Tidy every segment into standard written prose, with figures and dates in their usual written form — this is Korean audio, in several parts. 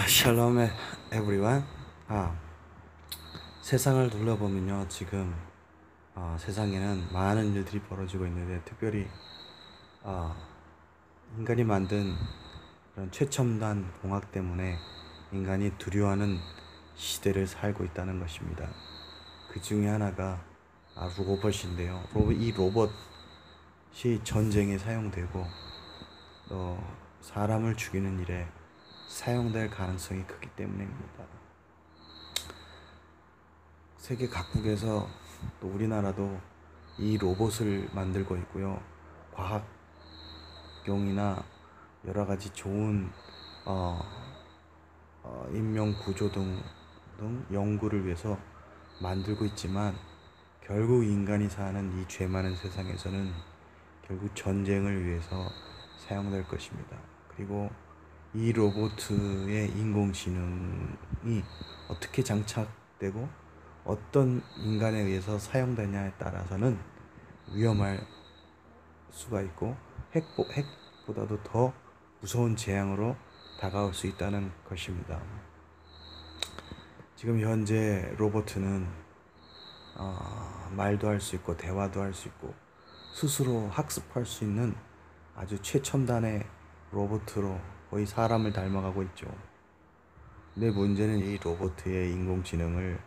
샬롬 에브리원. 아, 세상을 둘러보면요, 지금 세상에는 많은 일들이 벌어지고 있는데, 특별히 아, 인간이 만든 그런 최첨단 공학 때문에 인간이 두려워하는 시대를 살고 있다는 것입니다. 그 중에 하나가 로봇인데요. 이 로봇이 전쟁에 사용되고 또 사람을 죽이는 일에 사용될 가능성이 크기 때문입니다. 세계 각국에서 또 우리나라도 이 로봇을 만들고 있고요. 과학용이나 여러 가지 좋은 인명 구조 등 연구를 위해서 만들고 있지만, 결국 인간이 사는 이 죄 많은 세상에서는 결국 전쟁을 위해서 사용될 것입니다. 그리고 이 로봇의 인공지능이 어떻게 장착되고 어떤 인간에 의해서 사용되냐에 따라서는 위험할 수가 있고 핵보다도 더 무서운 재앙으로 다가올 수 있다는 것입니다. 지금 현재 로봇은 말도 할 수 있고 대화도 할 수 있고 스스로 학습할 수 있는 아주 최첨단의 로봇으로 거의 사람을 닮아가고 있죠. 근데 문제는 이 로봇의 인공지능을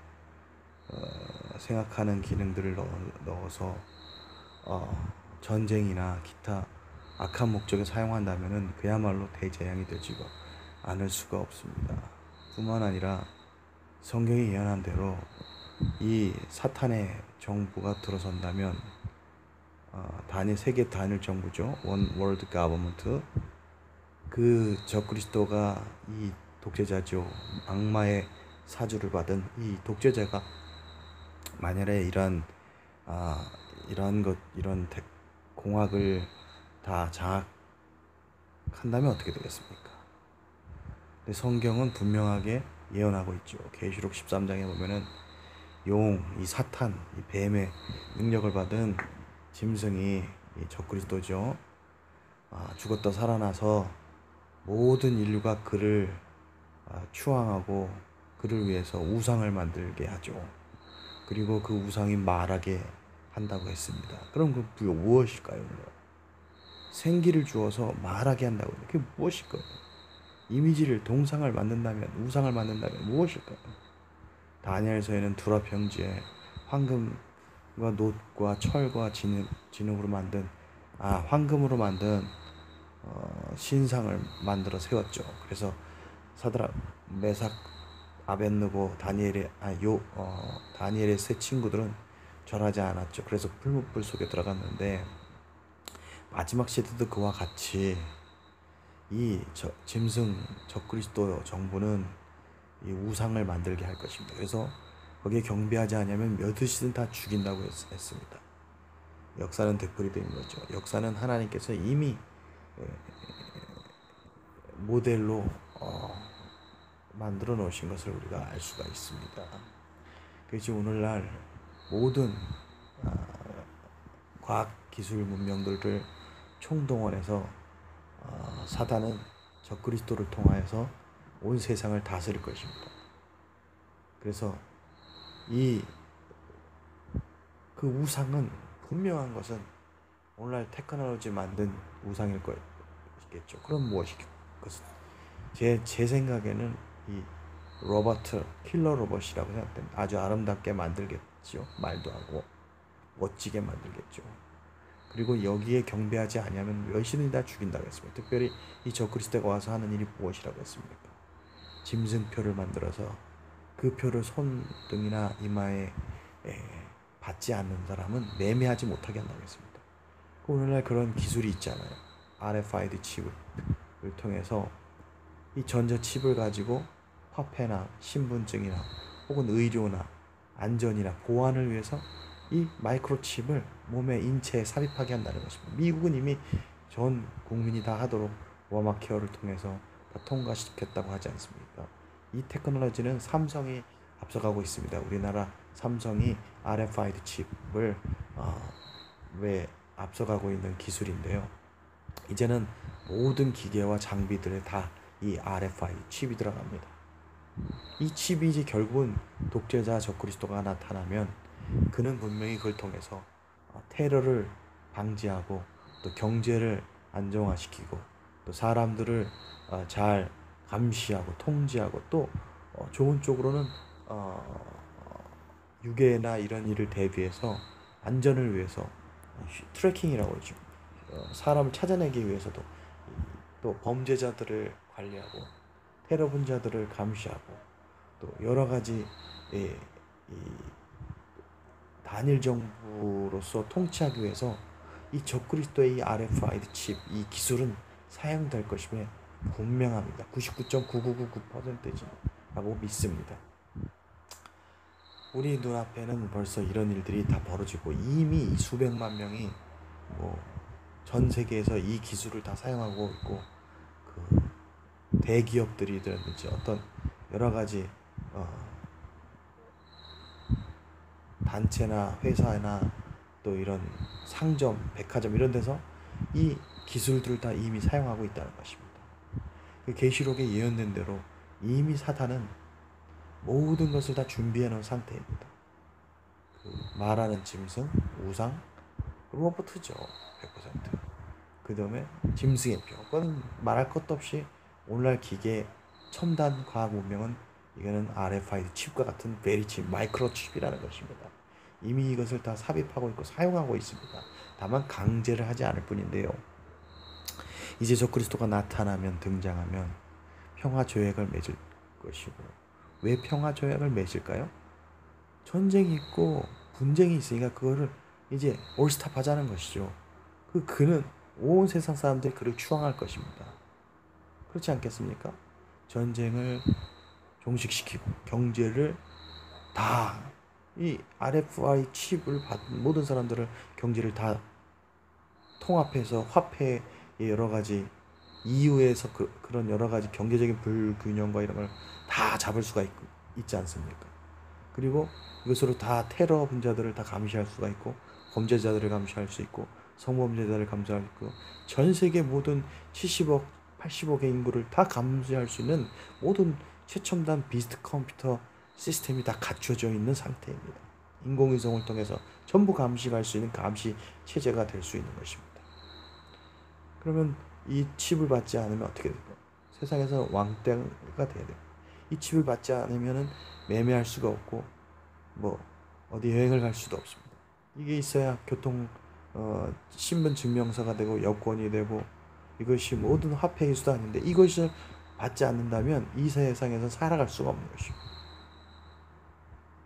생각하는 기능들을 넣어서 전쟁이나 기타 악한 목적에 사용한다면 그야말로 대재앙이 되지가 않을 수가 없습니다. 뿐만 아니라 성경이 예언한 대로 이 사탄의 정부가 들어선다면 세계 단일 정부죠. 원 월드 가버먼트, 그 적그리스도가 이 독재자죠. 악마의 사주를 받은 이 독재자가 만약에 이런 공학을 다 장악한다면 어떻게 되겠습니까? 근데 성경은 분명하게 예언하고 있죠. 계시록 13장에 보면은 이 사탄, 이 뱀의 능력을 받은 짐승이 이 적그리스도죠. 죽었다 살아나서 모든 인류가 그를 추앙하고 그를 위해서 우상을 만들게 하죠. 그리고 그 우상이 말하게 한다고 했습니다. 그럼 그 무엇일까요? 생기를 주어서 말하게 한다고. 그게 무엇일까요? 이미지를, 동상을 만든다면, 우상을 만든다면 무엇일까요? 다니엘서에는 두라 평지에 황금과 놋과 철과 진흙으로 만든 황금으로 만든 신상을 만들어 세웠죠. 그래서 사드락, 메삭, 아벳느고, 다니엘의 세 친구들은 절하지 않았죠. 그래서 풀무불 속에 들어갔는데, 마지막 시대도 그와 같이 이 짐승 적그리스도 정부는 이 우상을 만들게 할 것입니다. 그래서 거기에 경배하지 않으면 몇이든 다 죽인다고 했습니다. 역사는 되풀이되는 거죠. 역사는 하나님께서 이미 모델로 만들어 놓으신 것을 우리가 알 수가 있습니다. 그래서 오늘날 모든 과학 기술 문명들을 총동원해서 사단은 적그리스도를 통하여서 온 세상을 다스릴 것입니다. 그래서 그 우상은, 분명한 것은 오늘날 테크놀로지 만든 우상일 것이겠죠. 그럼 무엇이겠죠? 제 생각에는 이 킬러 로봇이라고 생각됩니다. 아주 아름답게 만들겠죠. 말도 하고 멋지게 만들겠죠. 그리고 여기에 경배하지 않으면 몇이든 다 죽인다고 했습니다. 특별히 이 적그리스도가 와서 하는 일이 무엇이라고 했습니까? 짐승표를 만들어서 그 표를 손등이나 이마에 받지 않는 사람은 매매하지 못하게 한다고 했습니다. 오늘날 그런 기술이 있잖아요. RFID 칩을 통해서 이 전자칩을 가지고 화폐나 신분증이나 혹은 의료나 안전이나 보안을 위해서 이 마이크로칩을 몸의 인체에 삽입하게 한다는 것입니다. 미국은 이미 전 국민이 다 하도록 오바마케어를 통해서 다 통과시켰다고 하지 않습니까? 이 테크놀로지는 삼성이 앞서가고 있습니다. 우리나라 삼성이 RFID 칩을 앞서가고 있는 기술인데요. 이제는 모든 기계와 장비들에 다 이 RFID 칩이 들어갑니다. 이 칩이 이제 결국은 독재자 적그리스도가 나타나면 그는 분명히 그걸 통해서 테러를 방지하고 또 경제를 안정화시키고 또 사람들을 잘 감시하고 통제하고 또 좋은 쪽으로는 유괴나 이런 일을 대비해서 안전을 위해서 트래킹이라고 그러죠. 사람을 찾아내기 위해서도 또 범죄자들을 관리하고 테러 분자들을 감시하고 또 여러 가지 이 단일 정부로서 통치하기 위해서 이 적그리스도의 이 RFID 칩, 이 기술은 사용될 것임에 분명합니다. 99.9999%라고 믿습니다. 우리 눈앞에는 벌써 이런 일들이 다 벌어지고 이미 수백만 명이 전 세계에서 이 기술을 다 사용하고 있고 그 대기업들이든지 어떤 여러 가지 단체나 회사나 또 이런 상점, 백화점 이런 데서 이 기술들을 다 이미 사용하고 있다는 것입니다. 그 계시록에 예언된 대로 이미 사탄은 모든 것을 다 준비해 놓은 상태입니다. 그 말하는 짐승, 우상, 로버트죠. 100%. 그 다음에 짐승의 뼈. 그건 말할 것도 없이 오늘날 기계 첨단 과학 문명은 이거는 RFID 칩과 같은 베리칩, 마이크로칩이라는 것입니다. 이미 이것을 다 삽입하고 있고 사용하고 있습니다. 다만 강제를 하지 않을 뿐인데요. 이제 적그리스도가 나타나면 등장하면 평화조약을 맺을 것이고 왜 평화조약을 맺을까요? 전쟁이 있고 분쟁이 있으니까 그거를 이제 올스탑하자는 것이죠. 그는 온 세상 사람들이 그를 추앙할 것입니다. 그렇지 않겠습니까? 전쟁을 종식시키고 경제를 다 이 RFI 칩을 받은 모든 사람들을 경제를 다 통합해서 화폐의 여러 가지 이유에서 그런 여러 가지 경제적인 불균형과 이런 걸 다 잡을 수가 있지 않습니까? 그리고 이것으로 다 테러 분자들을 다 감시할 수가 있고 범죄자들을 감시할 수 있고 성범죄자를 감시할 수 있고 전 세계 모든 70억, 80억의 인구를 다 감시할 수 있는 모든 최첨단 비스트 컴퓨터 시스템이 다 갖춰져 있는 상태입니다. 인공위성을 통해서 전부 감시할 수 있는 감시 체제가 될 수 있는 것입니다. 그러면 이 칩을 받지 않으면 어떻게 될까요? 세상에서 왕때가 돼야 돼요. 이 칩을 받지 않으면 매매할 수가 없고 어디 여행을 갈 수도 없습니다. 이게 있어야 교통 신분 증명서가 되고 여권이 되고 이것이 모든 화폐의 수단인데 이것을 받지 않는다면 이 세상에서 살아갈 수가 없는 것입니다.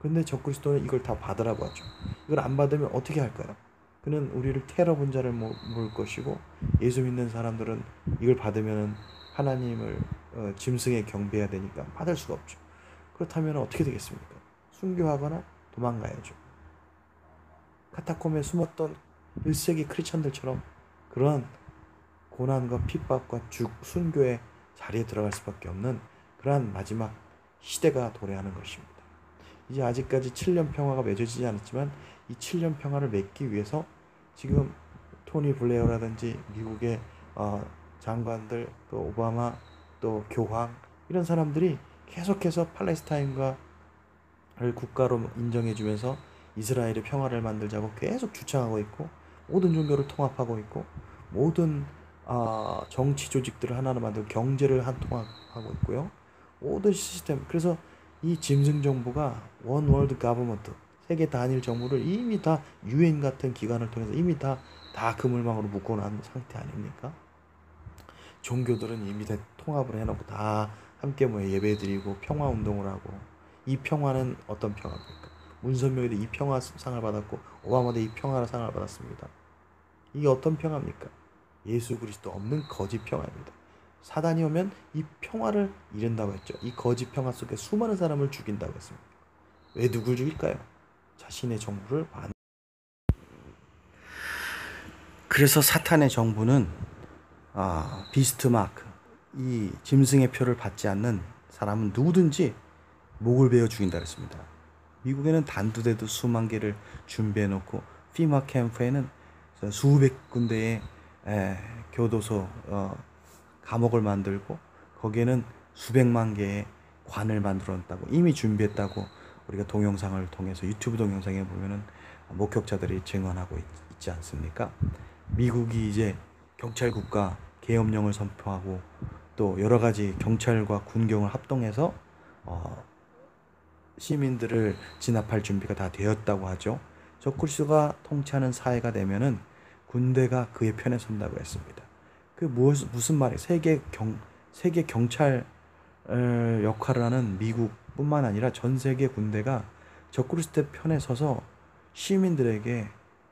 근데 적그리스도는 이걸 다 받으라고 하죠. 이걸 안 받으면 어떻게 할까요? 그는 우리를 테러 분자를 모을 것이고 예수 믿는 사람들은 이걸 받으면 하나님을 짐승에 경배해야 되니까 받을 수가 없죠. 그렇다면 어떻게 되겠습니까? 순교하거나 도망가야죠. 카타콤에 숨었던 1세기 크리스천들처럼 그런 고난과 핍박과 순교의 자리에 들어갈 수밖에 없는 그러한 마지막 시대가 도래하는 것입니다. 이제 아직까지 7년 평화가 맺어지지 않았지만 이 7년 평화를 맺기 위해서 지금 토니 블레어라든지 미국의 장관들 또 오바마 또 교황 이런 사람들이 계속해서 팔레스타인과를 국가로 인정해주면서 이스라엘의 평화를 만들자고 계속 주창하고 있고 모든 종교를 통합하고 있고 모든 정치 조직들을 하나로 만들고 경제를 한 통합하고 있고요. 모든 시스템 그래서 이 짐승 정부가 원 월드 가버먼트 세계 단일 정부를 이미 다 유엔 같은 기관을 통해서 이미 다 그물망으로 묶어놓은 상태 아닙니까? 종교들은 이미 다 통합을 해놓고 다 함께 모여 예배드리고 평화운동을 하고 이 평화는 어떤 평화입니까? 문선명이도 이 평화상을 받았고 오바마도 이 평화상을 받았습니다. 이게 어떤 평화입니까? 예수 그리스도 없는 거짓 평화입니다. 사단이 오면 이 평화를 잃는다고 했죠. 이 거짓 평화 속에 수많은 사람을 죽인다고 했습니다. 왜 누굴 죽일까요? 자신의 정부를 그래서 사탄의 정부는 비스트 마크 이 짐승의 표를 받지 않는 사람은 누구든지 목을 베어 죽인다 그랬습니다. 미국에는 단두대도 수만 개를 준비해 놓고 피마 캠프에는 수백 군데의 교도소 감옥을 만들고 거기에는 수백만 개의 관을 만들어 놨다고 이미 준비했다고 우리가 동영상을 통해서 유튜브 동영상에 보면은 목격자들이 증언하고 있지 않습니까? 미국이 이제 경찰 국가 계엄령을 선포하고 또 여러 가지 경찰과 군경을 합동해서 시민들을 진압할 준비가 다 되었다고 하죠. 적그리스도가 통치하는 사회가 되면은 군대가 그의 편에 선다고 했습니다. 그 무슨 말이에요? 세계 경찰 역할을 하는 미국뿐만 아니라 전 세계 군대가 적그리스도 편에 서서 시민들에게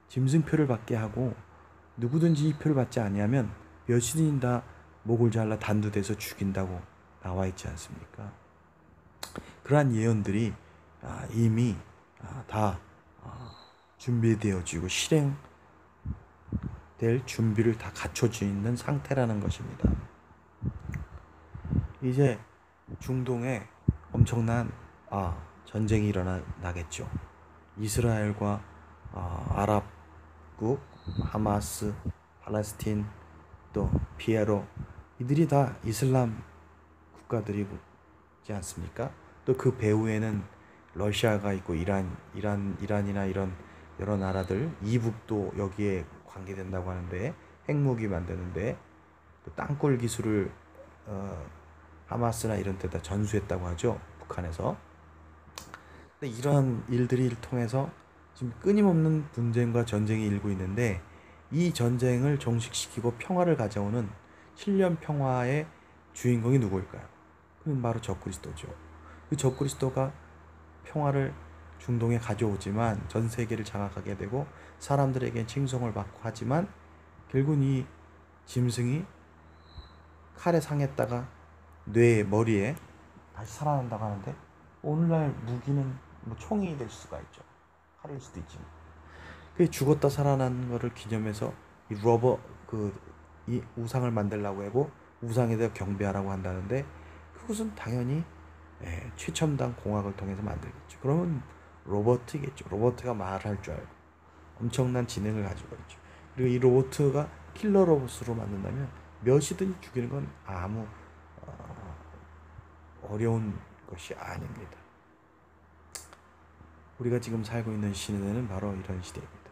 짐승표를 받게 하고 누구든지 이 표를 받지 아니하면 몇이든 다 목을 잘라 단두대서 죽인다고 나와 있지 않습니까? 그러한 예언들이 이미 다 준비되어지고 실행될 준비를 다 갖춰져 있는 상태라는 것입니다. 이제 중동에 엄청난 전쟁이 일어나겠죠. 이스라엘과 아랍국, 하마스, 팔레스틴, 또 피에로 이들이 다 이슬람 국가들이지 않습니까? 또 그 배후에는 러시아가 있고 이란이나 이런 여러 나라들, 이북도 여기에 관계된다고 하는데 핵무기 만드는데 또 땅굴 기술을 하마스나 이런 데다 전수했다고 하죠. 북한에서. 근데 이런 일들을 통해서 지금 끊임없는 분쟁과 전쟁이 일고 있는데 이 전쟁을 종식시키고 평화를 가져오는 실현 평화의 주인공이 누구일까요? 그건 바로 적그리스도죠. 그 적그리스도가 평화를 중동에 가져오지만 전 세계를 장악하게 되고 사람들에게 칭송을 받고 하지만 결국은 이 짐승이 칼에 상했다가 뇌에 머리에 다시 살아난다고 하는데 오늘날 무기는 뭐 총이 될 수가 있죠. 칼일 수도 있지만 그 죽었다 살아난 거를 기념해서 이 우상을 만들려고 하고 우상에 대해 경배하라고 한다는데 그것은 당연히 최첨단 공학을 통해서 만들겠죠. 그러면 로버트겠죠. 로버트가 말할 줄 알고 엄청난 지능을 가지고 있죠. 그리고 이 로버트가 킬러 로봇으로 만든다면 몇이든 죽이는 건 아무 어려운 것이 아닙니다. 우리가 지금 살고 있는 시대는 바로 이런 시대입니다.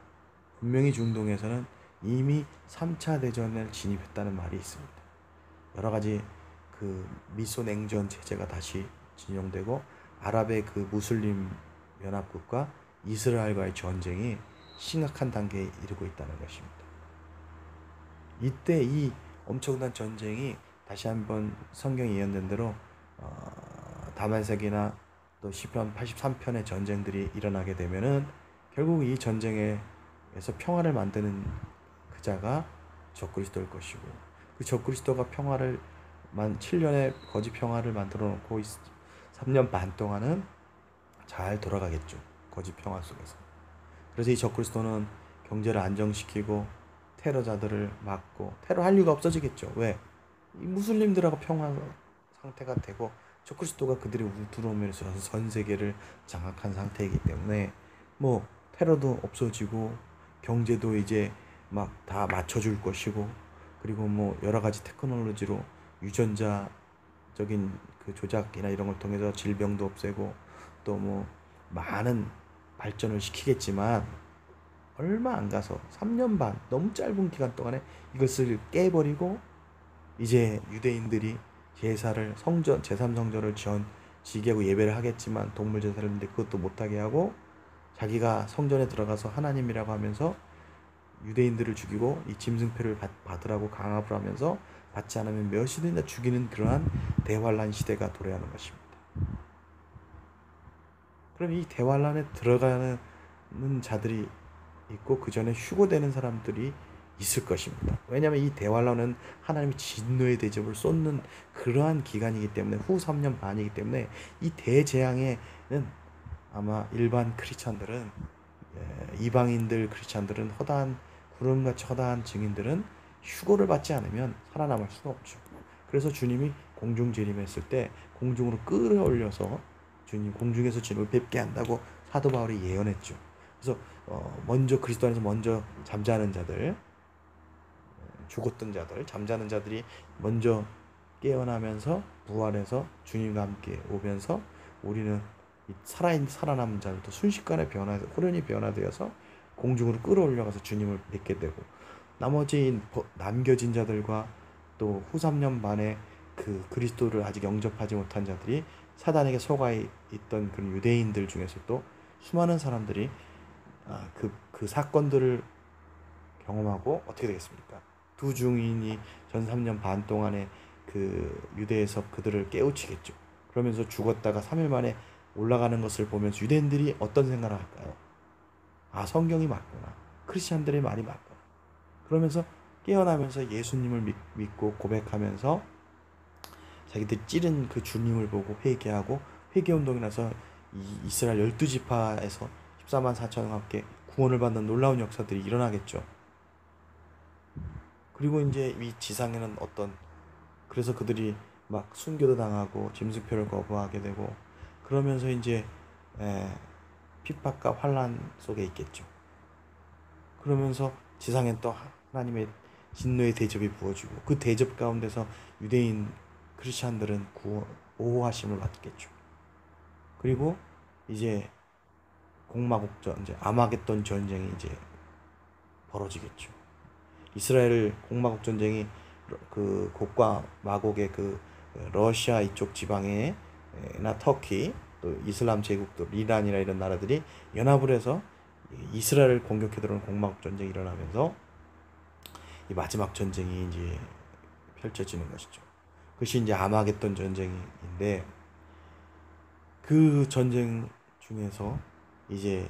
분명히 중동에서는 이미 3차 대전을 진입했다는 말이 있습니다. 여러 가지 그 미소 냉전 체제가 다시 진용되고 아랍의 그 무슬림 연합국과 이스라엘과의 전쟁이 심각한 단계에 이르고 있다는 것입니다. 이때 이 엄청난 전쟁이 다시 한번 성경이 예언된 대로 다말색이나 또 시편 83편의 전쟁들이 일어나게 되면은 결국 이 전쟁에서 평화를 만드는 그자가 적그리스도일 것이고 그 적그리스도가 7년의 거짓 평화를 만들어 놓고 3년 반 동안은 잘 돌아가겠죠. 거짓 평화 속에서. 그래서 이 적그리스도는 경제를 안정시키고 테러자들을 막고 테러 한류가 없어지겠죠. 왜? 이 무슬림들하고 평화 상태가 되고 적그리스도가 그들의 우두로면에 있어서 전 세계를 장악한 상태이기 때문에 뭐 테러도 없어지고 경제도 이제 막 다 맞춰줄 것이고 그리고 뭐 여러 가지 테크놀로지로 유전자적인 그 조작이나 이런 걸 통해서 질병도 없애고 또 뭐 많은 발전을 시키겠지만 얼마 안 가서 3년 반 너무 짧은 기간 동안에 이것을 깨버리고 이제 유대인들이 제사를 제3성전을 지게하고 예배를 하겠지만 동물 제사를 했는데 그것도 못하게 하고 자기가 성전에 들어가서 하나님이라고 하면서 유대인들을 죽이고 이 짐승표를 받으라고 강압을 하면서 받지 않으면 몇이든 다 죽이는 그러한 대환란 시대가 도래하는 것입니다. 그럼 이 대환란에 들어가는 자들이 있고 그 전에 휴고되는 사람들이 있을 것입니다. 왜냐하면 이 대환란은 하나님의 진노의 대접을 쏟는 그러한 기간이기 때문에 후 3년 반이기 때문에 이 대재앙에는 아마 일반 크리스찬들은 이방인들 크리스찬들은 구름같이 허다한 증인들은 휴고를 받지 않으면 살아남을 수가 없죠. 그래서 주님이 공중 재림했을 때 공중으로 끌어올려서 주님 공중에서 주님을 뵙게 한다고 사도 바울이 예언했죠. 그래서 먼저 그리스도 안에서 먼저 잠자는 자들, 죽었던 자들, 잠자는 자들이 먼저 깨어나면서 부활해서 주님과 함께 오면서 우리는 이 살아남은 자로부터 순식간에 호련히 변화되어서 공중으로 끌어올려가서 주님을 뵙게 되고, 나머지 남겨진 자들과 또 후 3년 만에 그 그리스도를 아직 영접하지 못한 자들이 사단에게 속아 있던 그런 유대인들 중에서 또 수많은 사람들이 그 사건들을 경험하고 어떻게 되겠습니까? 두 증인이 전 3년 반 동안에 그 유대에서 그들을 깨우치겠죠. 그러면서 죽었다가 3일 만에 올라가는 것을 보면서 유대인들이 어떤 생각을 할까요? 성경이 맞구나. 크리스천들의 말이 맞구나. 그러면서 깨어나면서 예수님을 믿고 고백하면서 자기들 찌른 그 주님을 보고 회개하고, 회개운동이 나서 이스라엘 12지파에서 14만 4천과 함께 구원을 받는 놀라운 역사들이 일어나겠죠. 그리고 이제 이 지상에는 그래서 그들이 막 순교도 당하고 짐승표를 거부하게 되고, 그러면서 이제 핍박과 환난 속에 있겠죠. 그러면서 지상엔 또 하나님의 진노의 대접이 부어지고, 그 대접 가운데서 유대인 크리스찬들은 보호하심을 받겠죠. 그리고 이제 공마국전, 이제 아마겟돈 전쟁이 이제 벌어지겠죠. 이스라엘 공마국 전쟁이 그 곡과 마곡의 그 러시아 이쪽 지방에 나 터키 또 이슬람 제국도 이란이나 이런 나라들이 연합을 해서 이스라엘을 공격해 들어오는 공마국 전쟁이 일어나면서 이 마지막 전쟁이 이제 펼쳐지는 것이죠. 그것이 이제 아마겟돈 전쟁인데, 그 전쟁 중에서 이제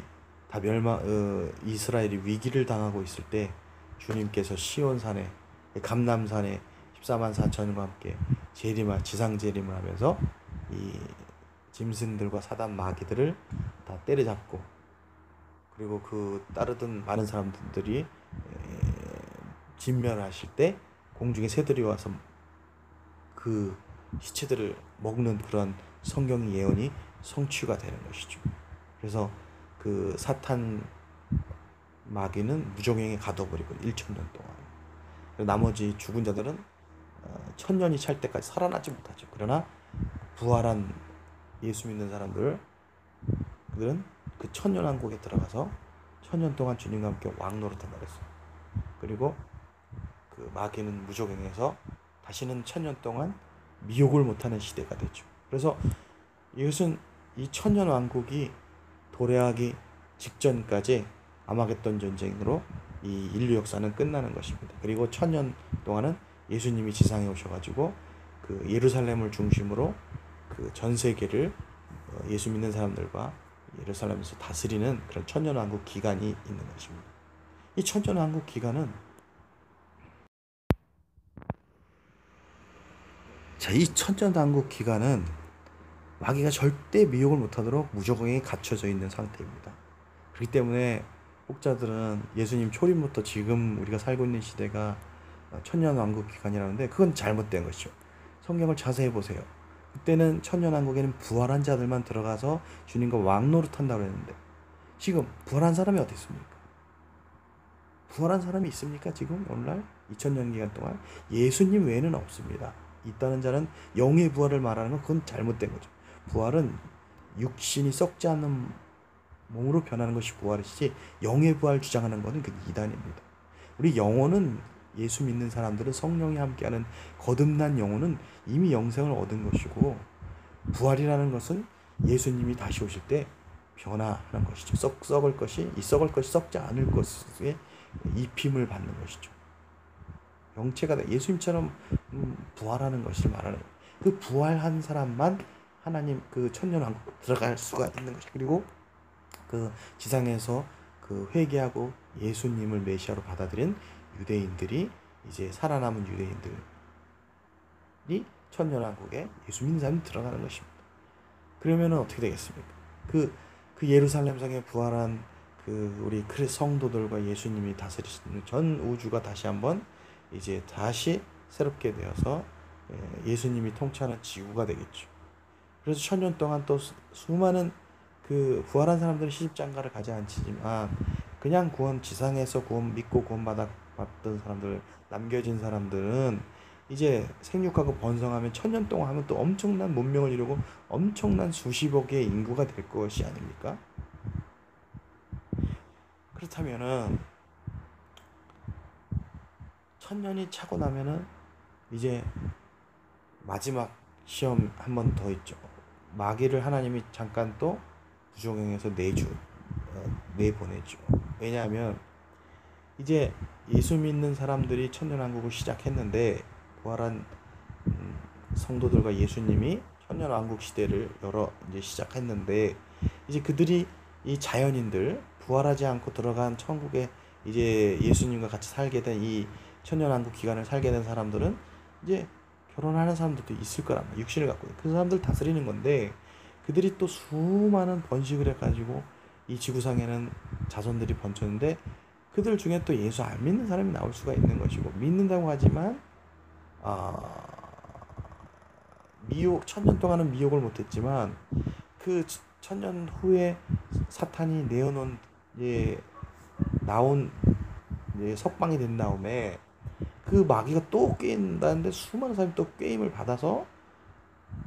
다 이스라엘이 위기를 당하고 있을 때 주님께서 시온산에, 감람산에 14만 4천과 함께 지상 재림을 하면서 이 짐승들과 사단 마귀들을 다 때려잡고, 그리고 그 따르던 많은 사람들이 진멸하실 때 공중에 새들이 와서 그 시체들을 먹는 그런 성경의 예언이 성취가 되는 것이죠. 그래서 그 사탄 마귀는 무정행에 가둬버리고 1000년 동안, 나머지 죽은 자들은 1000년이 찰 때까지 살아나지 못하죠. 그러나 부활한 예수 믿는 사람들은 그 천년왕국에 들어가서 1000년 동안 주님과 함께 왕노릇한다 그랬어요. 그리고 그 마귀는 무적행에서 다시는 1000년 동안 미혹을 못하는 시대가 되죠. 그래서 이것은 이 천년왕국이 도래하기 직전까지 아마겟돈 전쟁으로 이 인류 역사는 끝나는 것입니다. 그리고 1000년 동안은 예수님이 지상에 오셔가지고 그 예루살렘을 중심으로 그 전 세계를 예수 믿는 사람들과 예루살렘에서 다스리는 그런 천년왕국 기간이 있는 것입니다. 이 천년왕국 기간은, 이 천년왕국 기간은 마귀가 절대 미혹을 못하도록 무조건에 갖춰져 있는 상태입니다. 그렇기 때문에 혹자들은 예수님 초림부터 지금 우리가 살고 있는 시대가 천년왕국 기간이라는데, 그건 잘못된 것이죠. 성경을 자세히 보세요. 그때는 천년왕국에는 부활한 자들만 들어가서 주님과 왕노릇한다고 했는데, 지금 부활한 사람이 어디 있습니까? 부활한 사람이 있습니까? 지금 오늘날 2000년 기간 동안 예수님 외에는 없습니다. 있다는 자는 영의 부활을 말하는 건 그건 잘못된 거죠. 부활은 육신이 썩지 않는 몸으로 변하는 것이 부활이지, 영의 부활 주장하는 것은 그 이단입니다. 우리 영혼은, 예수 믿는 사람들은 성령이 함께하는 거듭난 영혼은 이미 영생을 얻은 것이고, 부활이라는 것은 예수님이 다시 오실 때 변화하는 것이죠. 썩을 것이 썩지 않을 것에 입힘을 받는 것이죠. 영체가 예수님처럼 부활하는 것을 말하는 거예요. 그 부활한 사람만 하나님 그 천년왕국 들어갈 수가 있는 것이죠. 그리고 그 지상에서 그 회개하고 예수님을 메시아로 받아들인 유대인들이, 이제 살아남은 유대인들이 천년왕국에 예수 믿는 사람이 들어가는 것입니다. 그러면 어떻게 되겠습니까? 그 예루살렘 성에 부활한 그 우리 성도들과 예수님이 다스리시는 전 우주가 다시 한번 이제 다시 새롭게 되어서 예수님이 통치하는 지구가 되겠죠. 그래서 1000년 동안 또 수많은 그 부활한 사람들은 시집장가를 가지 않지만, 그냥 지상에서 믿고 구원받았던 사람들, 남겨진 사람들은 이제 생육하고 번성하면 천년 동안 하면 또 엄청난 문명을 이루고 엄청난 수십억의 인구가 될 것이 아닙니까? 그렇다면은 천년이 차고 나면은 이제 마지막 시험 한 번 더 있죠. 마귀를 하나님이 잠깐 또 부정행해서 내보내죠. 왜냐하면 이제 예수 믿는 사람들이 천년왕국을 시작했는데 부활한 성도들과 예수님이 천년왕국 시대를 이제 시작했는데 이제 그들이 이 자연인들 부활하지 않고 들어간 천국에 이제 예수님과 같이 살게 된 이 천년왕국 기간을 살게 된 사람들은 이제 결혼하는 사람들도 있을 거란 말이야. 육신을 갖고 그 사람들 다스리는 건데 그들이 또 수많은 번식을 해가지고 이 지구상에는 자손들이 번졌는데 그들 중에 또 예수 안 믿는 사람이 나올 수가 있는 것이고 믿는다고 하지만 미혹 천년 동안은 미혹을 못했지만 그 천년 후에 사탄이 내어놓은 나온 석방이 된 다음에 그 마귀가 또 꾀인다는데 수많은 사람이 또 꾀임을 받아서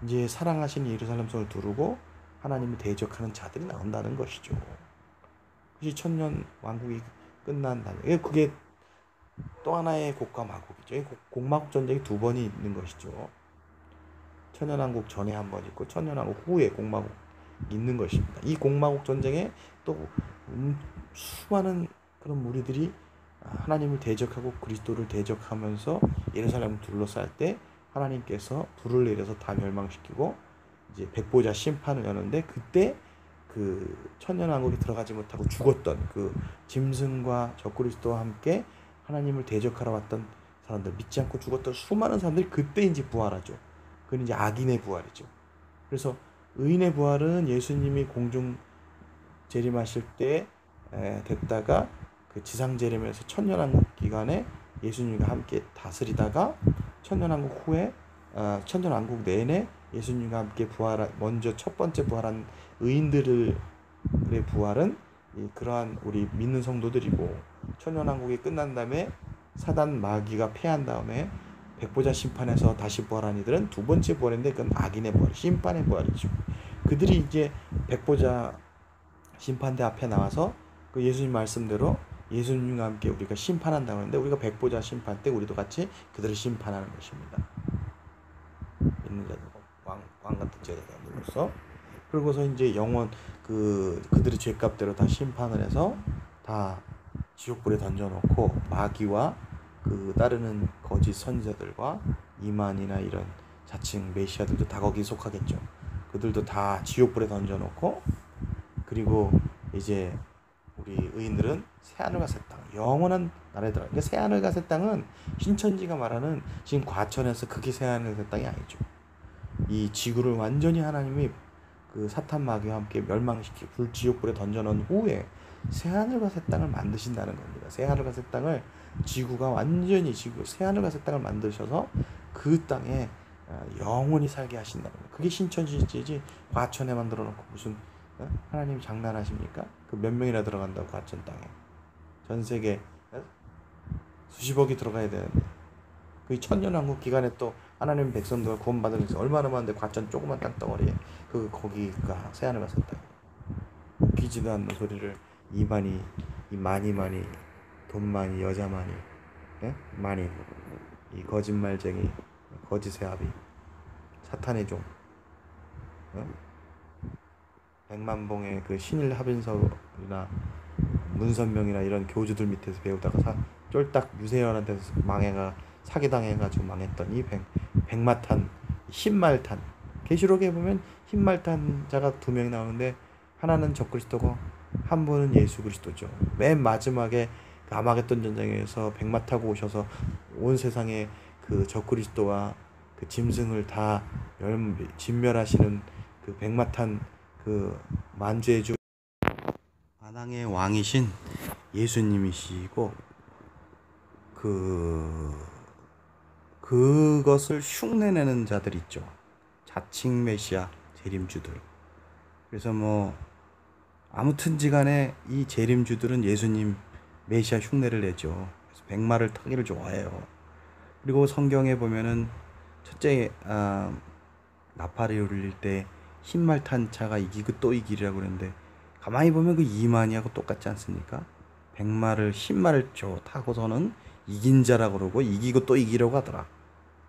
이제 사랑하신 예루살렘 성을 두르고 하나님을 대적하는 자들이 나온다는 것이죠. 그것이 천년 왕국이 끝난다는 그게 또 하나의 곡과 마곡이죠. 곡마곡 전쟁이 두 번이 있는 것이죠. 천년왕국 전에 한 번 있고 천년왕국 후에 곡마곡 있는 것입니다. 이 곡마곡 전쟁에 또 수많은 그런 무리들이 하나님을 대적하고 그리스도를 대적하면서 예루살렘을 둘러쌀 때 하나님께서 불을 내려서 다 멸망시키고 이제 백보자 심판을 여는데 그때 그 천년왕국에 들어가지 못하고 죽었던 그 짐승과 적그리스도와 함께 하나님을 대적하러 왔던 사람들, 믿지 않고 죽었던 수많은 사람들이 그때 이제 부활하죠. 그건 이제 악인의 부활이죠. 그래서 의인의 부활은 예수님이 공중 재림하실 때 됐다가 그 지상 재림에서 천년왕국 기간에 예수님과 함께 다스리다가 천년왕국 후에 천년왕국 내내 예수님과 함께 먼저 첫 번째 부활한 의인들의 부활은 그러한 우리 믿는 성도들이고 천년왕국이 끝난 다음에 사단 마귀가 패한 다음에 백보자 심판에서 다시 부활한 이들은 두 번째 부활인데 그건 악인의 부활, 심판의 부활이죠. 그들이 이제 백보자 심판대 앞에 나와서 그 예수님 말씀대로 예수님과 함께 우리가 심판한다고 하는데 우리가 백보자 심판 때 우리도 같이 그들을 심판하는 것입니다. 믿는 자들 왕 같은 제자들로서 그러고서 이제 영원 그들의 죄값대로 다 심판을 해서 다 지옥불에 던져놓고 마귀와 그 따르는 거짓 선지자들과 이만이나 이런 자칭 메시아들도 다 거기 속하겠죠. 그들도 다 지옥불에 던져놓고 그리고 이제 우리 의인들은 새하늘과 새 땅, 영원한 나라에 들어가. 그러니까 새하늘과 새 땅은 신천지가 말하는 지금 과천에서 그게 새하늘과 새 땅이 아니죠. 이 지구를 완전히 하나님이 그 사탄 마귀와 함께 멸망시키고 불지옥불에 던져놓은 후에 새하늘과 새 땅을 만드신다는 겁니다. 새하늘과 새 땅을 지구가 완전히 새하늘과 새 땅을 만드셔서 그 땅에 영원히 살게 하신다는 거예요. 그게 신천지지 과천에 만들어 놓고 무슨 하나님이 장난하십니까? 그 몇 명이나 들어간다고 과천 땅에 전 세계 수십억이 들어가야 되는데 그 천년왕국 기간에 또 하나님 백성들과 구원받은 게 얼마나 많은데 과천 조그만 땅덩어리에 거기가 새하늘과 새 땅 웃기지도 않는 소리를 이만이 돈 많이 여자 많이 많이 이 거짓말쟁이 거짓의 아비 사탄의 종 백만봉의 그 신일 하빈석이나 문선명이나 이런 교주들 밑에서 배우다가 쫄딱 유세현한테 망해가 사기당해가지고 망했던 이 백마탄 흰말탄 계시록에 보면 흰말탄 자가 두 명이 나오는데 하나는 적그리스도고 한 분은 예수 그리스도죠. 맨 마지막에 그 아마겟돈 전쟁에서 백마 타고 오셔서 온 세상에 그 적그리스도와 그 짐승을 다 진멸하시는 그 백마탄 그 만주의 주 만왕의 왕이신 예수님이시고 그것을 흉내내는 자들 있죠. 자칭 메시아 재림주들. 그래서 뭐 아무튼지간에 이 재림주들은 예수님 메시아 흉내를 내죠. 그래서 백마를 타기를 좋아해요. 그리고 성경에 보면은 첫째 나팔을 울릴 때 흰말 탄 차가 이기고 또 이기리라고 그러는데, 가만히 보면 그 이만희하고 똑같지 않습니까? 백마를 흰말을 타고서는 이긴 자라고 그러고 이기고 또 이기려고 하더라.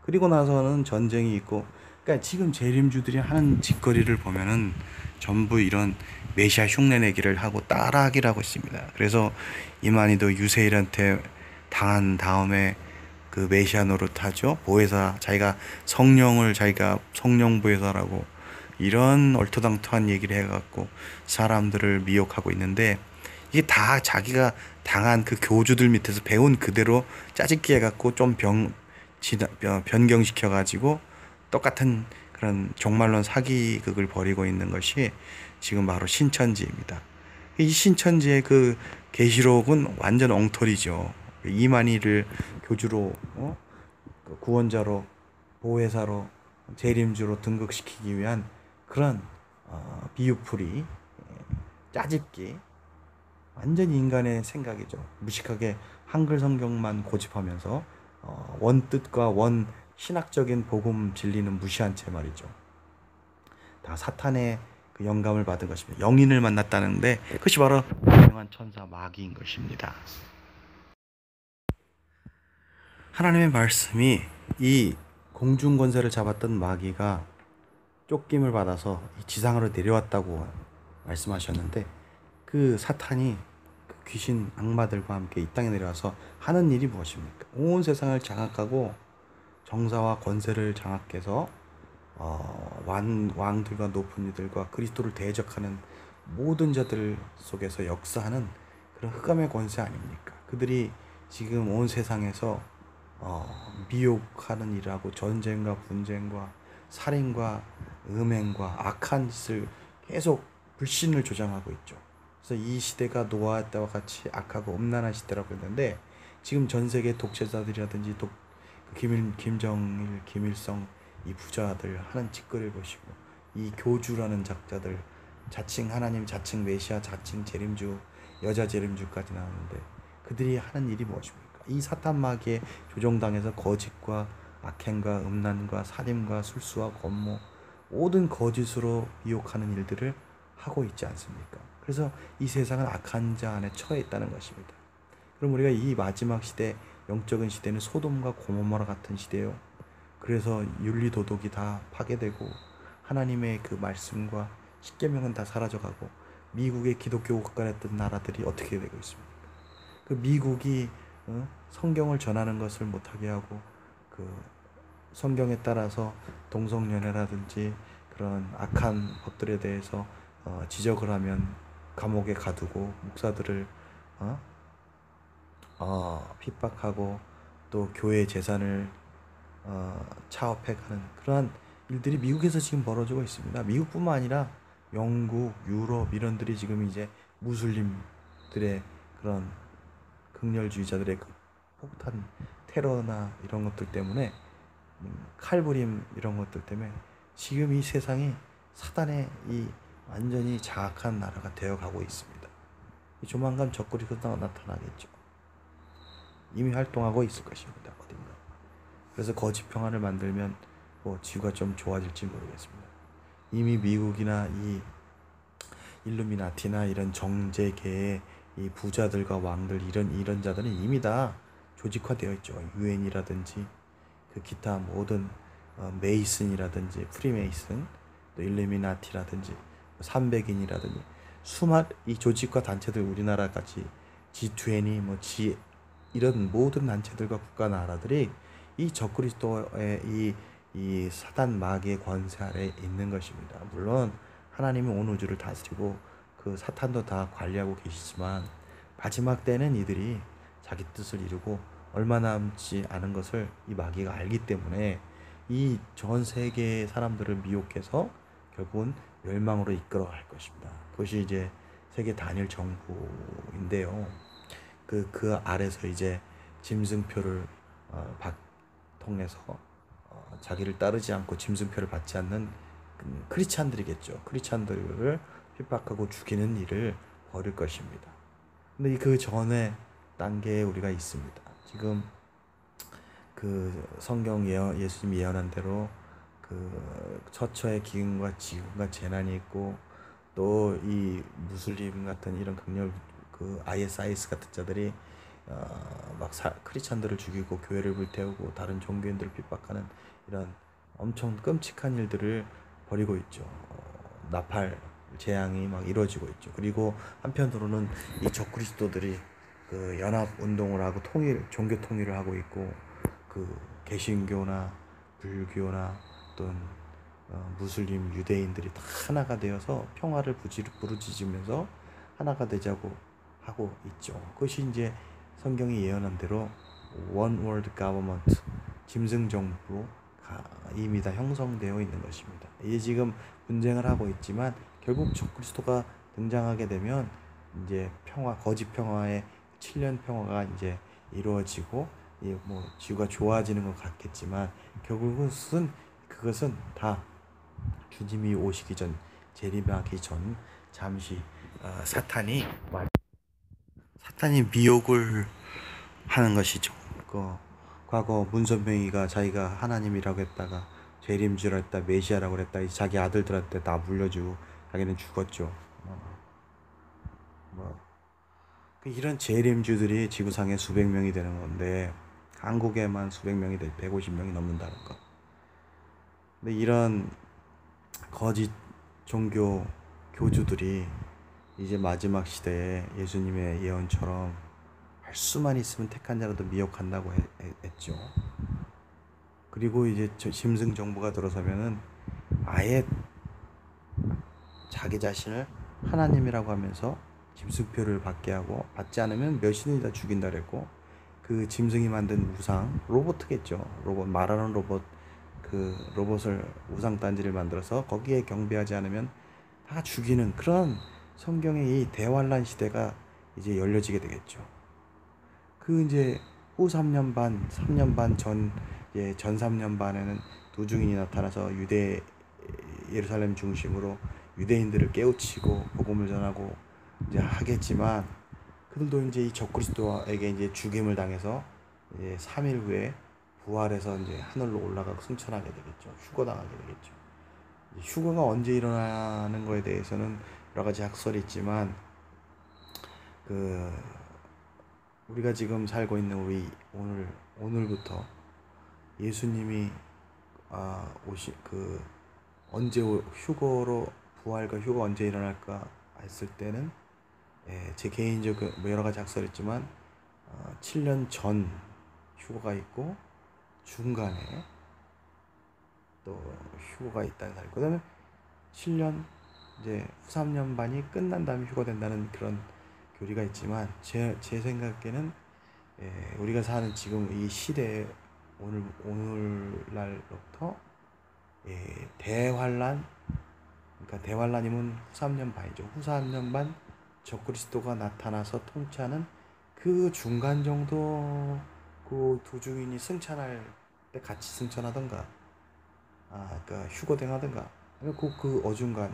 그리고 나서는 전쟁이 있고, 그러니까 지금 재림주들이 하는 짓거리를 보면은 전부 이런 메시아 흉내내기를 하고 따라하기를 하고 있습니다. 그래서 이만희도 유세일한테 당한 다음에 그 메시아 노릇하죠. 보혜사, 자기가 성령 보혜사라고 이런 얼토당토한 얘기를 해갖고 사람들을 미혹하고 있는데, 이게 다 자기가 당한 그 교주들 밑에서 배운 그대로 짜집기 해갖고 좀 변경시켜가지고 똑같은 그런 종말론 사기극을 벌이고 있는 것이 지금 바로 신천지입니다. 이 신천지의 그 계시록은 완전 엉터리죠. 이만희를 교주로, 그 구원자로, 보혜사로, 재림주로 등극시키기 위한 그런 비유풀이, 짜집기, 완전 인간의 생각이죠. 무식하게 한글 성경만 고집하면서 원뜻과 원 신학적인 복음 진리는 무시한 채 말이죠. 다 사탄의 그 영감을 받은 것입니다. 영인을 만났다는데 그것이 바로 유명한 천사 마귀인 것입니다. 하나님의 말씀이 이 공중 권세를 잡았던 마귀가 쫓김을 받아서 이 지상으로 내려왔다고 말씀하셨는데, 그 사탄이 그 귀신 악마들과 함께 이 땅에 내려와서 하는 일이 무엇입니까? 온 세상을 장악하고 정사와 권세를 장악해서 왕들과 높은 이들과 그리스도를 대적하는 모든 자들 속에서 역사하는 그런 흑암의 권세 아닙니까? 그들이 지금 온 세상에서 미혹하는 일하고 전쟁과 분쟁과 살인과 음행과 악한 짓을 계속 불신을 조장하고 있죠. 그래서 이 시대가 노아 때와 같이 악하고 음란한 시대라고 했는데, 지금 전 세계 독재자들이라든지 김정일, 김일성 이 부자들 하는 짓거리를 보시고, 이 교주라는 작자들, 자칭 하나님, 자칭 메시아, 자칭 재림주, 여자 재림주까지 나오는데 그들이 하는 일이 무엇입니까? 이 사탄 마귀에 조종당해서 거짓과 악행과 음란과 살인과 술수와 권모, 모든 거짓으로 미혹하는 일들을 하고 있지 않습니까? 그래서 이 세상은 악한 자 안에 처해 있다는 것입니다. 그럼 우리가 이 마지막 시대, 영적인 시대는 소돔과 고모라 같은 시대요. 그래서 윤리 도덕이 다 파괴되고 하나님의 그 말씀과 십계명은 다 사라져가고, 미국의 기독교 국가였던 나라들이 어떻게 되고 있습니까? 그 미국이 성경을 전하는 것을 못하게 하고, 그 성경에 따라서 동성연애라든지 그런 악한 법들에 대해서 지적을 하면 감옥에 가두고, 목사들을 핍박하고, 또 교회 재산을 차업해가는 그러한 일들이 미국에서 지금 벌어지고 있습니다. 미국뿐만 아니라 영국, 유럽 이런 들이 지금 이제 무슬림들의 그런 극렬주의자들의 그 폭탄 테러나 이런 것들 때문에, 칼부림 이런 것들 때문에 지금 이 세상이 사단의 이 완전히 장악한 나라가 되어가고 있습니다. 조만간 적그리스도가 나타나겠죠. 이미 활동하고 있을 것입니다. 어딘가. 그래서 거짓 평화를 만들면 지구가 좀 좋아질지 모르겠습니다. 이미 미국이나 이 일루미나티나 이런 정재계의 이 부자들과 왕들 이런 자들은 이미 다 조직화되어 있죠. 유엔이라든지 그 기타 모든 메이슨이라든지 프리메이슨, 또 일루미나티라든지 300인이라든지 수많은 이 조직과 단체들, 우리나라 같이 G20 이런 모든 단체들과 국가 나라들이 이 적그리스도의 이 사단 마귀의 권세 아래 있는 것입니다. 물론 하나님이 온 우주를 다스리고 그 사탄도 다 관리하고 계시지만, 마지막 때는 이들이 자기 뜻을 이루고 얼마 남지 않은 것을 이 마귀가 알기 때문에 이 전 세계의 사람들을 미혹해서 결국은 멸망으로 이끌어 갈 것입니다. 그것이 이제 세계 단일 정부인데요. 그 아래서 이제 짐승표를 통해서 자기를 따르지 않고 짐승표를 받지 않는 크리스찬들이겠죠. 크리스찬들을 핍박하고 죽이는 일을 벌일 것입니다. 근데 그 전에 단계에 우리가 있습니다. 지금 그 성경 예수님이 예언한 대로 그 처처의 기근과 지근과 재난이 있고, 또 이 무슬림 같은 이런 강렬 그 ISIS 같은 자들이 막 크리스천들을 죽이고 교회를 불태우고 다른 종교인들을 핍박하는 이런 엄청 끔찍한 일들을 벌이고 있죠. 나팔 재앙이 막 이루어지고 있죠. 그리고 한편으로는 이 적그리스도들이 그 연합 운동을 하고 종교 통일을 하고 있고, 그 개신교나 불교나 또는 무슬림 유대인들이 다 하나가 되어서 평화를 부르짖으면서 하나가 되자고 하고 있죠. 그것이 이제 성경이 예언한 대로 One World Government, 짐승 정부로 이미 다 형성되어 있는 것입니다. 이제 지금 분쟁을 하고 있지만 결국 적그리스도가 등장하게 되면 이제 거짓 평화의 7년 평화가 이제 이루어지고, 뭐 지구가 좋아지는 것 같겠지만 결국은 그것은 다 주님이 오시기 전, 재림하기 전 잠시 사탄이 미혹을 하는 것이죠. 과거 문선명이가 자기가 하나님이라고 했다가 재림주라 했다, 메시아라고 했다, 자기 아들들한테 다 물려주고 자기는 죽었죠. 이런 재림주들이 지구상에 수백 명이 되는 건데, 한국에만 수백 명이 150명이 넘는다는 것. 근데 이런 거짓 종교 교주들이 이제 마지막 시대에 예수님의 예언처럼 할 수만 있으면 택한 자라도 미혹한다고 했죠. 그리고 이제 짐승 정부가 들어서면은 아예 자기 자신을 하나님이라고 하면서 짐승표를 받게 하고, 받지 않으면 몇신을 다 죽인다 그랬고, 그 짐승이 만든 우상, 로봇겠죠. 말하는 로봇, 그 로봇을 우상 단지를 만들어서 거기에 경배하지 않으면 다 죽이는 그런 성경의 이 대환란 시대가 이제 열려지게 되겠죠. 그 이제 후 3년 반 전 3년 반에는 두 증인이 나타나서 예루살렘 중심으로 유대인들을 깨우치고 복음을 전하고 이제 하겠지만, 그들도 이제 이 적그리스도에게 이제 죽임을 당해서 이제 3일 후에 부활해서 이제 하늘로 올라가고 승천하게 되겠죠. 휴거당하게 되겠죠. 휴거가 언제 일어나는 거에 대해서는 여러 가지 학설이 있지만, 우리가 지금 살고 있는 우리 오늘부터 예수님이 언제 부활과 휴거 언제 일어날까 했을 때는, 제 개인적 여러 가지 학설이 있지만 7년 전 휴거가 있고 중간에 또 휴거가 있다는 사실. 그다음에 7년 이제 후 3년 반이 끝난 다음에 휴거된다는 그런 교리가 있지만, 제 생각에는 우리가 사는 지금 이 시대에 오늘날부터 대환란, 그러니까 대환란이면 후 3년 반이죠. 후 3년 반 적그리스도가 나타나서 통치하는 그 중간 정도, 그 두 증인이 승천할 때 같이 승천하던가, 그러니까 휴거당하던가, 그 어중간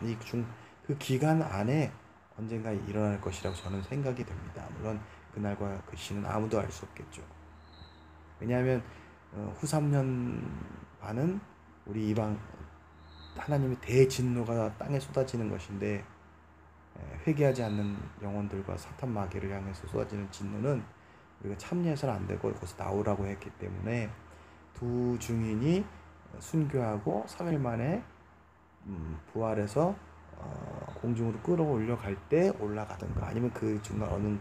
그 기간 안에 언젠가 일어날 것이라고 저는 생각이 됩니다. 물론 그날과 그 시는 아무도 알 수 없겠죠. 왜냐하면 후 3년 반은 우리 이방 하나님의 대진노가 땅에 쏟아지는 것인데, 회개하지 않는 영혼들과 사탄 마귀를 향해서 쏟아지는 진노는 우리가 참여해서는 안 되고 거기서 나오라고 했기 때문에, 두 증인이 순교하고 3일 만에 부활해서 공중으로 끌어올려 갈 때 올라가든가, 아니면 그 중간 어느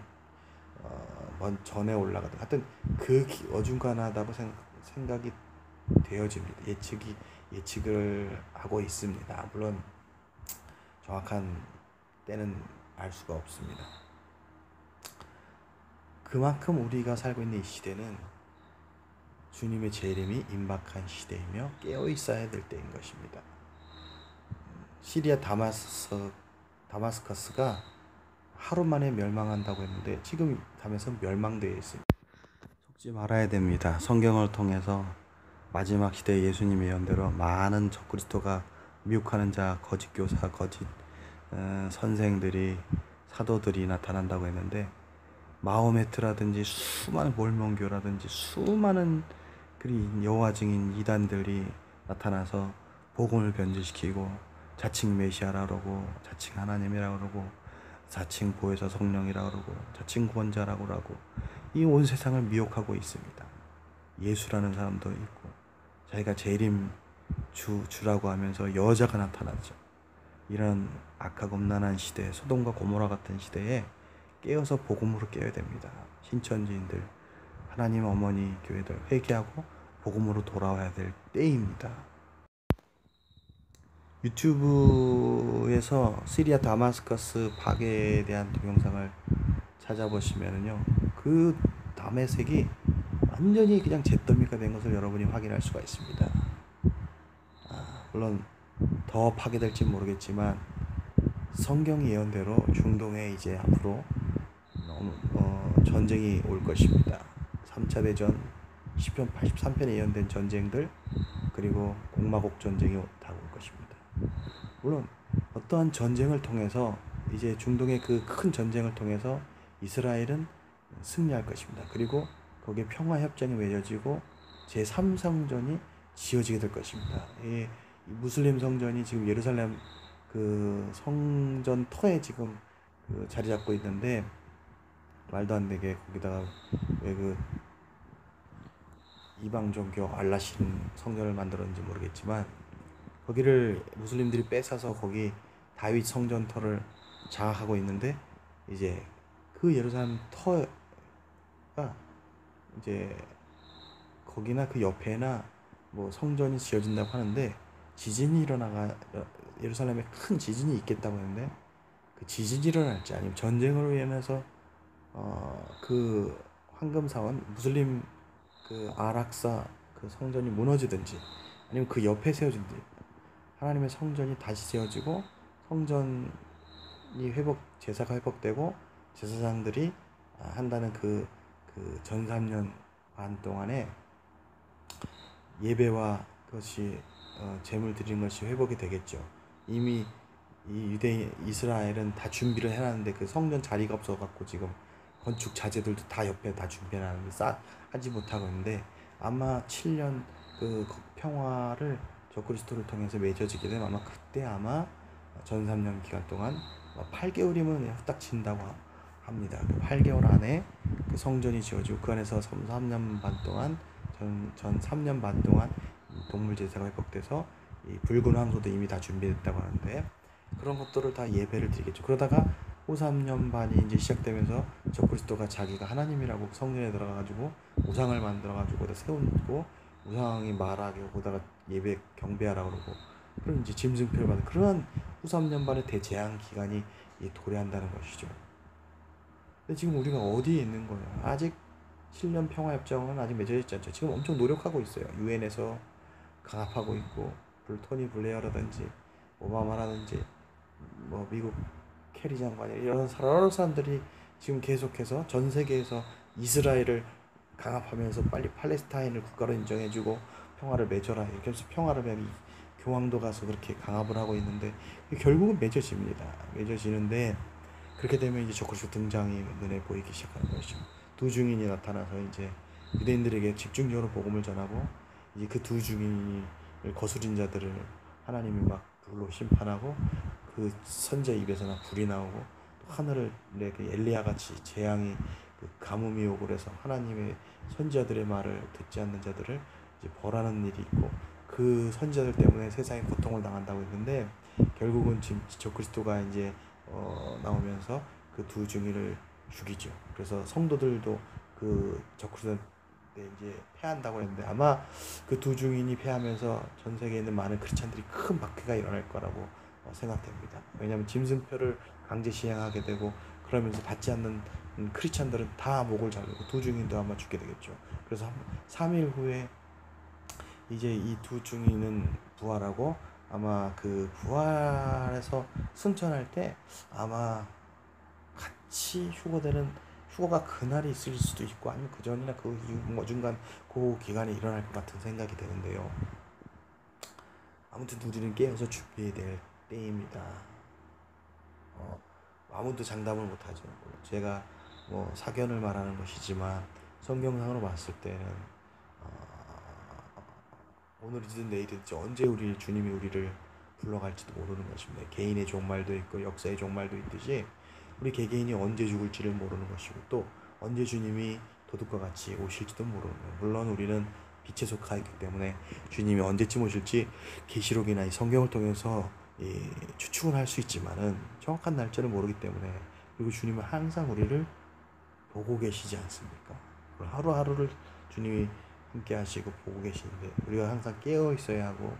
전에 올라가든가, 하여튼 그 어중간하다고 생각이 되어집니다. 예측을 하고 있습니다. 물론 정확한 때는 알 수가 없습니다. 그만큼 우리가 살고 있는 이 시대는 주님의 재림이 임박한 시대이며 깨어 있어야 될 때인 것입니다. 시리아 다마스커스가 하루 만에 멸망한다고 했는데 지금 담에서 멸망되어 있습니다. 속지 말아야 됩니다. 성경을 통해서 마지막 시대 예수님의 예언대로 많은 적그리스도가 미혹하는 자, 거짓 교사, 거짓 선생들이, 사도들이 나타난다고 했는데, 마호메트라든지 수많은 몰몬교라든지 수많은 그리 여호와 증인 이단들이 나타나서 복음을 변질시키고 자칭 메시아라 그러고 자칭 하나님이라 그러고 자칭 보혜사 성령이라 그러고 자칭 구원자라고 그러고 이 온 세상을 미혹하고 있습니다. 예수라는 사람도 있고 자기가 재림 주라고 하면서 여자가 나타나죠. 이런 악하고 음란한 시대, 소돔과 고모라 같은 시대에 깨어서 복음으로 깨어야 됩니다. 신천지인들, 하나님 어머니 교회들 회개하고 복음으로 돌아와야 될 때입니다. 유튜브에서 시리아 다마스커스 파괴에 대한 동영상을 찾아보시면요, 그 다메섹이 완전히 그냥 잿더미가 된 것을 여러분이 확인할 수가 있습니다. 물론 더 파괴될지 모르겠지만 성경 예언대로 중동에 이제 앞으로 전쟁이 올 것입니다. 3차 대전, 시편 83편에 예언된 전쟁들, 그리고 공마곡 전쟁이 다가올 것입니다. 물론 어떠한 전쟁을 통해서 이제 중동의 그 큰 전쟁을 통해서 이스라엘은 승리할 것입니다. 그리고 거기에 평화협정이 맺어지고 제3성전이 지어지게 될 것입니다. 이 무슬림 성전이 지금 예루살렘 그 성전 터에 지금 자리 잡고 있는데, 말도 안 되게 거기다가 왜 그 이방 종교 알라신 성전을 만들었는지 모르겠지만 거기를 무슬림들이 뺏어서 거기 다윗 성전 터를 장악하고 있는데, 이제 그 예루살렘 터가 이제 거기나 그 옆에나 뭐 성전이 지어진다고 하는데, 지진이 예루살렘에 큰 지진이 있겠다고 하는데, 그 지진이 일어날지 아니면 전쟁으로 인해서 그 황금사원 무슬림 그 아락사 그 성전이 무너지든지 아니면 그 옆에 세워진지, 하나님의 성전이 다시 세워지고 성전이 제사가 회복되고 제사장들이 한다는 그 전 3년 반 동안에 예배와 그것이 제물 드리는 것이 회복이 되겠죠. 이미 이 이스라엘은 다 준비를 해놨는데 그 성전 자리가 없어갖고 지금 건축 자재들도 다 옆에 다 준비해놨는데 하지 못하고 있는데, 아마 7년 그 평화를 적그리스도를 통해서 맺어지게 되면 아마 그때 아마 전 3년 기간 동안 8개월이면 후딱 진다고 합니다. 그 8개월 안에 그 성전이 지어지고 그 안에서 3년 반 동안 전 3년 반 동안 동물 제사가 회복돼서 이 붉은 황소도 이미 다 준비됐다고 하는데, 그런 것들을 다 예배를 드리겠죠. 그러다가 후 3년 반이 이제 시작되면서 적그리스도가 자기가 하나님이라고 성전에 들어가가지고 우상을 만들어가지고 거기다 세우고 우상이 말하게 거기다가 예배 경배하라 그러고, 그런 이제 짐승표를 받은 그러한 후 3년 반의 대재앙 기간이 도래한다는 것이죠. 근데 지금 우리가 어디에 있는 거예요? 아직 7년 평화협정은 아직 맺어지지 않죠. 지금 엄청 노력하고 있어요. 유엔에서 강압하고 있고, 토니 블레어라든지 오바마라든지 뭐 미국 캐리 장관이 이런 여러 사람들이 지금 계속해서 전 세계에서 이스라엘을 강압하면서 빨리 팔레스타인을 국가로 인정해주고 평화를 맺어라 이렇게 해서 평화를 맺이 교황도 가서 그렇게 강압을 하고 있는데, 결국은 맺어집니다. 맺어지는데 그렇게 되면 이제 적그리스도 등장이 눈에 보이기 시작하는 것이죠. 두 증인이 나타나서 이제 유대인들에게 집중적으로 복음을 전하고, 이제 그 두 증인을 거스린 자들을 하나님이 막 불로 심판하고, 그 선자 입에서나 불이 나오고, 또 하늘을 엘리야 같이 재앙이 그 가뭄이 오고 그래서 하나님의 선지자들의 말을 듣지 않는 자들을 이제 벌하는 일이 있고, 그 선지자들 때문에 세상에 고통을 당한다고 했는데, 결국은 지금 적그리스도가 이제 나오면서 그 두 증인을 죽이죠. 그래서 성도들도 그 적그리스도 이제 패한다고 했는데, 아마 그 두 증인이 패하면서 전 세계에 있는 많은 크리스찬들이 큰 박해가 일어날 거라고 생각됩니다. 왜냐하면 짐승표를 강제 시행하게 되고, 그러면서 받지 않는 크리스찬들은 다 목을 자르고 두 증인도 아마 죽게 되겠죠. 그래서 3일 후에 이제 이 두 증인은 부활하고, 아마 그 부활에서 승천할 때 아마 같이 휴거가 그날이 있을 수도 있고, 아니면 그 전이나 그 이후 뭐 중간 그 기간에 일어날 것 같은 생각이 되는데요. 아무튼 우리는 깨어서 준비해야 될 때입니다. 아무도 장담을 못하죠. 제가 뭐 사견을 말하는 것이지만 성경상으로 봤을 때는 오늘이든 내일이든 언제 주님이 우리를 불러갈지도 모르는 것입니다. 개인의 종말도 있고 역사의 종말도 있듯이 우리 개개인이 언제 죽을지를 모르는 것이고 또 언제 주님이 도둑과 같이 오실지도 모르는 거예요. 물론 우리는 빛에 속하였기 때문에 주님이 언제쯤 오실지 계시록이나 이 성경을 통해서 추측은 할 수 있지만은 정확한 날짜를 모르기 때문에 그리고 주님은 항상 우리를 보고 계시지 않습니까? 하루하루를 주님이 함께 하시고 보고 계시는데 우리가 항상 깨어 있어야 하고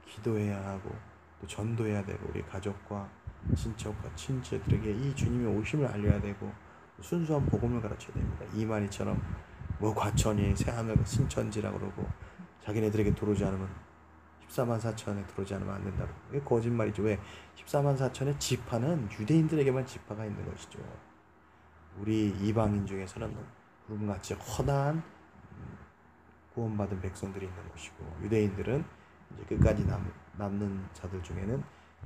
기도해야 하고 또 전도해야 되고 우리 가족과 친척과 친지들에게 이 주님의 오심을 알려야 되고 순수한 복음을 가르쳐야 됩니다. 이만희처럼 뭐 과천이 새하늘 신천지라고 그러고 자기네들에게 들어오지 않으면 14만 4천에 들어오지 않으면 안 된다고. 이게 거짓말이죠. 왜? 14만 4천의 지파는 유대인들에게만 지파가 있는 것이죠. 우리 이방인 중에서는 구름같이 허다한 구원받은 백성들이 있는 것이고 유대인들은 이제 끝까지 남는 자들 중에는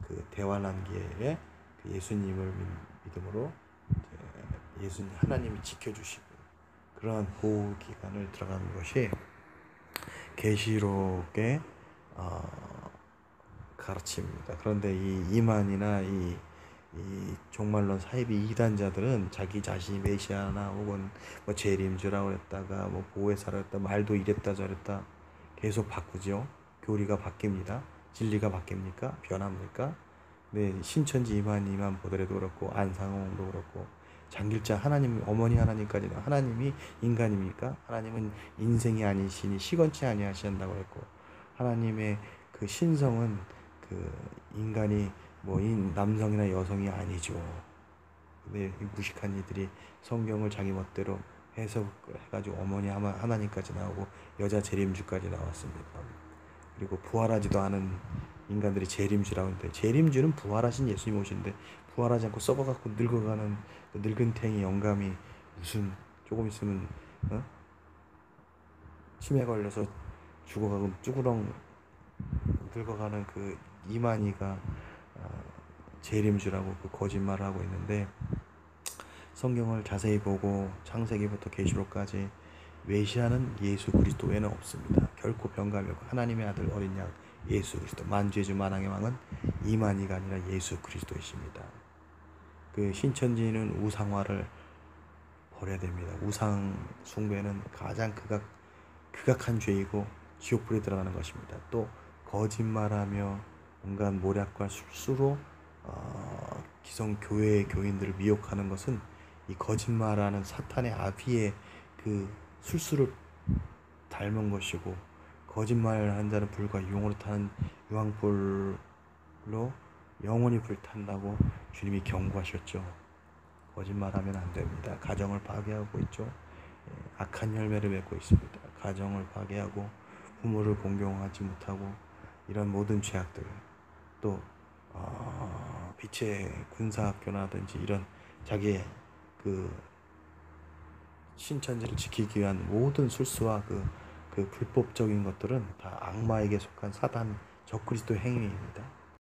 그 대환란기에 그 예수님을 믿음으로 예수님 하나님이 지켜주시고 그러한 보호 기간을 들어가는 것이 계시록의 가르침입니다. 그런데 이 이만이나 이 종말론 사이비 이단자들은 자기 자신이 메시아나 혹은 뭐 재림주라고 그랬다가 뭐 보혜사라고 했다 말도 이랬다 저랬다 계속 바꾸죠. 교리가 바뀝니다. 진리가 바뀝니까? 변합니까? 네, 신천지 이만희만 보더라도 그렇고 안상홍도 그렇고 장길자 하나님 어머니 하나님까지는 하나님이 인간입니까? 하나님은 인생이 아니시니 시건치 아니하신다고 했고 하나님의 그 신성은 그 인간이 뭐 남성이나 여성이 아니죠. 근데 무식한 이들이 성경을 자기 멋대로 해석해가지고 어머니 하나님까지 나오고 여자 재림주까지 나왔습니다. 그리고 부활하지도 않은 인간들이 재림주라고 하는데 재림주는 부활하신 예수님 오신데 부활하지 않고 썩어갖고 늙어가는 그 늙은탱이 영감이 무슨 조금 있으면 치매 걸려서 죽어가고 쭈구렁 늙어가는 그 이만희가 재림주라고 그 거짓말을 하고 있는데 성경을 자세히 보고 창세기부터 계시록까지 메시아는 예수 그리스도 외에는 없습니다. 결코 변감이 없고 하나님의 아들 어린 양 예수 그리스도 만주의 만왕의 왕은 이만희가 아니라 예수 그리스도이십니다. 그 신천지는 우상화를 버려야 됩니다. 우상 숭배는 가장 극악한 죄이고 지옥불에 들어가는 것입니다. 또 거짓말하며 온갖 모략과 술수로 기성 교회의 교인들을 미혹하는 것은 이 거짓말하는 사탄의 아비의 그 술수를 닮은 것이고 거짓말하는 자는 불과 유황으로 타는 유황불로 영원히 불탄다고 주님이 경고하셨죠. 거짓말하면 안 됩니다. 가정을 파괴하고 있죠. 악한 열매를 맺고 있습니다. 가정을 파괴하고 부모를 공경하지 못하고 이런 모든 죄악들 또 빛의 군사학교라든지 이런 자기의 그 신천지를 지키기 위한 모든 술수와 그 불법적인 것들은 다 악마에게 속한 사단 적그리스도 행위입니다.